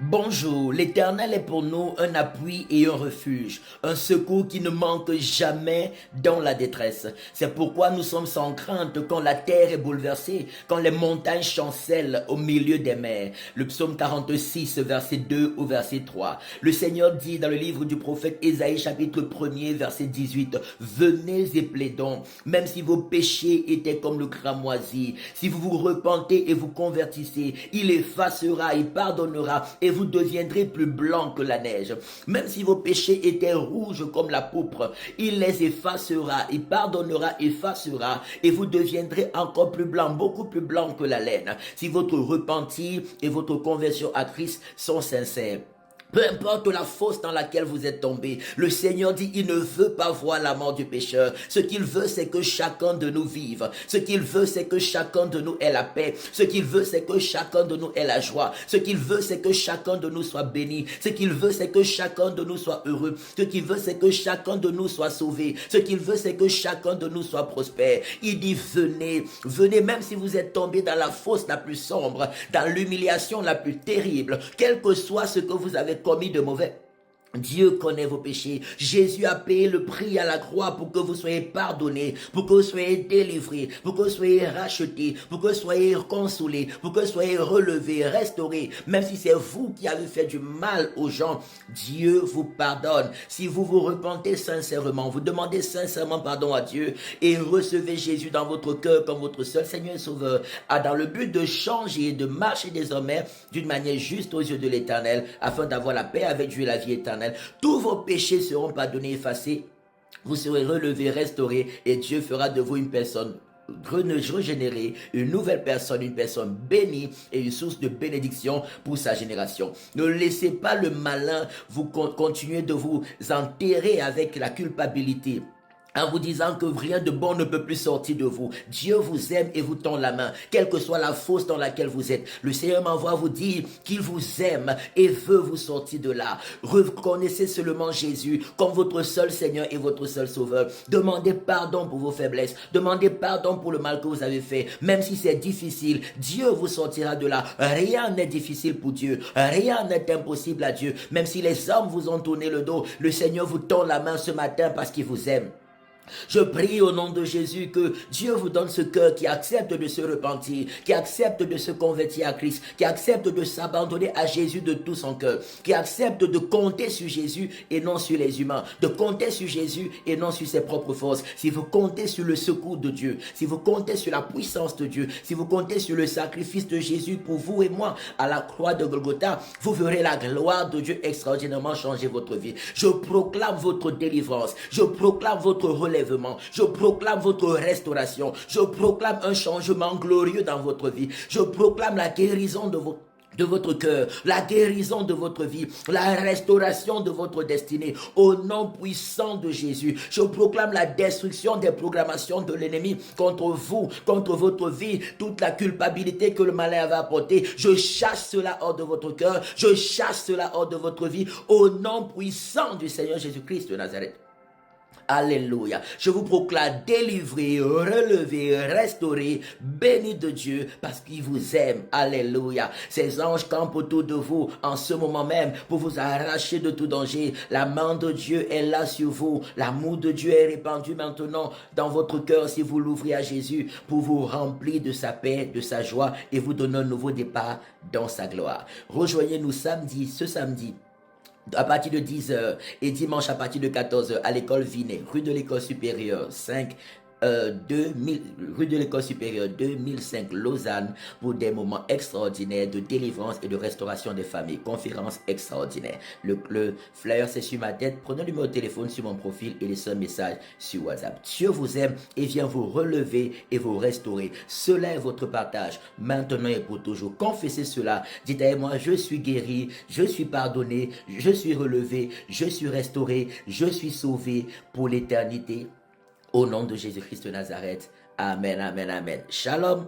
Bonjour, l'Éternel est pour nous un appui et un refuge, un secours qui ne manque jamais dans la détresse. C'est pourquoi nous sommes sans crainte quand la terre est bouleversée, quand les montagnes chancellent au milieu des mers. Le psaume 46, verset 2 au verset 3. Le Seigneur dit dans le livre du prophète Ésaïe, chapitre 1er, verset 18, « Venez et plaidons, même si vos péchés étaient comme le cramoisi, si vous vous repentez et vous convertissez, il effacera, il pardonnera et vous deviendrez plus blancs que la neige. Même si vos péchés étaient rouges comme la pourpre, il les effacera, il pardonnera, effacera, et vous deviendrez encore plus blancs, beaucoup plus blancs que la laine. Si votre repentir et votre conversion à Christ sont sincères. Peu importe la fosse dans laquelle vous êtes tombé, le Seigneur dit il ne veut pas voir la mort du pécheur. Ce qu'il veut, c'est que chacun de nous vive. Ce qu'il veut, c'est que chacun de nous ait la paix. Ce qu'il veut, c'est que chacun de nous ait la joie. Ce qu'il veut, c'est que chacun de nous soit béni. Ce qu'il veut, c'est que chacun de nous soit heureux. Ce qu'il veut, c'est que chacun de nous soit sauvé. Ce qu'il veut, c'est que chacun de nous soit prospère. Il dit venez, venez, même si vous êtes tombé dans la fosse la plus sombre, dans l'humiliation la plus terrible, quel que soit ce que vous avez commis de mauvais. Dieu connaît vos péchés. Jésus a payé le prix à la croix pour que vous soyez pardonnés, pour que vous soyez délivrés, pour que vous soyez rachetés, pour que vous soyez consolés, pour que vous soyez relevés, restaurés. Même si c'est vous qui avez fait du mal aux gens, Dieu vous pardonne. Si vous vous repentez sincèrement, vous demandez sincèrement pardon à Dieu et recevez Jésus dans votre cœur comme votre seul Seigneur et Sauveur, dans le but de changer, de marcher désormais d'une manière juste aux yeux de l'Éternel, afin d'avoir la paix avec Dieu et la vie éternelle. Tous vos péchés seront pardonnés, effacés. Vous serez relevés, restaurés, et Dieu fera de vous une personne régénérée, une nouvelle personne, une personne bénie et une source de bénédiction pour sa génération. Ne laissez pas le malin vous continuer de vous enterrer avec la culpabilité, en vous disant que rien de bon ne peut plus sortir de vous. Dieu vous aime et vous tend la main, quelle que soit la fosse dans laquelle vous êtes. Le Seigneur m'envoie vous dire qu'il vous aime et veut vous sortir de là. Reconnaissez seulement Jésus comme votre seul Seigneur et votre seul Sauveur. Demandez pardon pour vos faiblesses. Demandez pardon pour le mal que vous avez fait. Même si c'est difficile, Dieu vous sortira de là. Rien n'est difficile pour Dieu. Rien n'est impossible à Dieu. Même si les hommes vous ont tourné le dos, le Seigneur vous tend la main ce matin parce qu'il vous aime. Je prie au nom de Jésus que Dieu vous donne ce cœur qui accepte de se repentir, qui accepte de se convertir à Christ, qui accepte de s'abandonner à Jésus de tout son cœur, qui accepte de compter sur Jésus et non sur les humains, de compter sur Jésus et non sur ses propres forces. Si vous comptez sur le secours de Dieu, si vous comptez sur la puissance de Dieu, si vous comptez sur le sacrifice de Jésus pour vous et moi à la croix de Golgotha, vous verrez la gloire de Dieu extraordinairement changer votre vie. Je proclame votre délivrance, je proclame votre relèvement, je proclame votre restauration, je proclame un changement glorieux dans votre vie, je proclame la guérison de votre cœur, la guérison de votre vie, la restauration de votre destinée, au nom puissant de Jésus. Je proclame la destruction des programmations de l'ennemi contre vous, contre votre vie, toute la culpabilité que le malin avait apportée. Je chasse cela hors de votre cœur, je chasse cela hors de votre vie, au nom puissant du Seigneur Jésus-Christ de Nazareth. Alléluia. Je vous proclame délivré, relevé, restauré, béni de Dieu parce qu'il vous aime. Alléluia. Ces anges campent autour de vous en ce moment même pour vous arracher de tout danger. La main de Dieu est là sur vous. L'amour de Dieu est répandu maintenant dans votre cœur si vous l'ouvrez à Jésus pour vous remplir de sa paix, de sa joie et vous donner un nouveau départ dans sa gloire. Rejoignez-nous ce samedi, à partir de 10h et dimanche à partir de 14h à l'école Vinet, rue de l'école supérieure 5, 2000, rue de l'école supérieure 2005 Lausanne, pour des moments extraordinaires de délivrance et de restauration des familles. Conférence extraordinaire. Le flyer c'est sur ma tête. Prenez le numéro de téléphone sur mon profil et laissez un message sur WhatsApp. Dieu vous aime et vient vous relever et vous restaurer. Cela est votre partage maintenant et pour toujours. Confessez cela. Dites à moi, je suis guéri, je suis pardonné, je suis relevé, je suis restauré, je suis sauvé pour l'éternité. Au nom de Jésus-Christ de Nazareth. Amen, amen, amen. Shalom.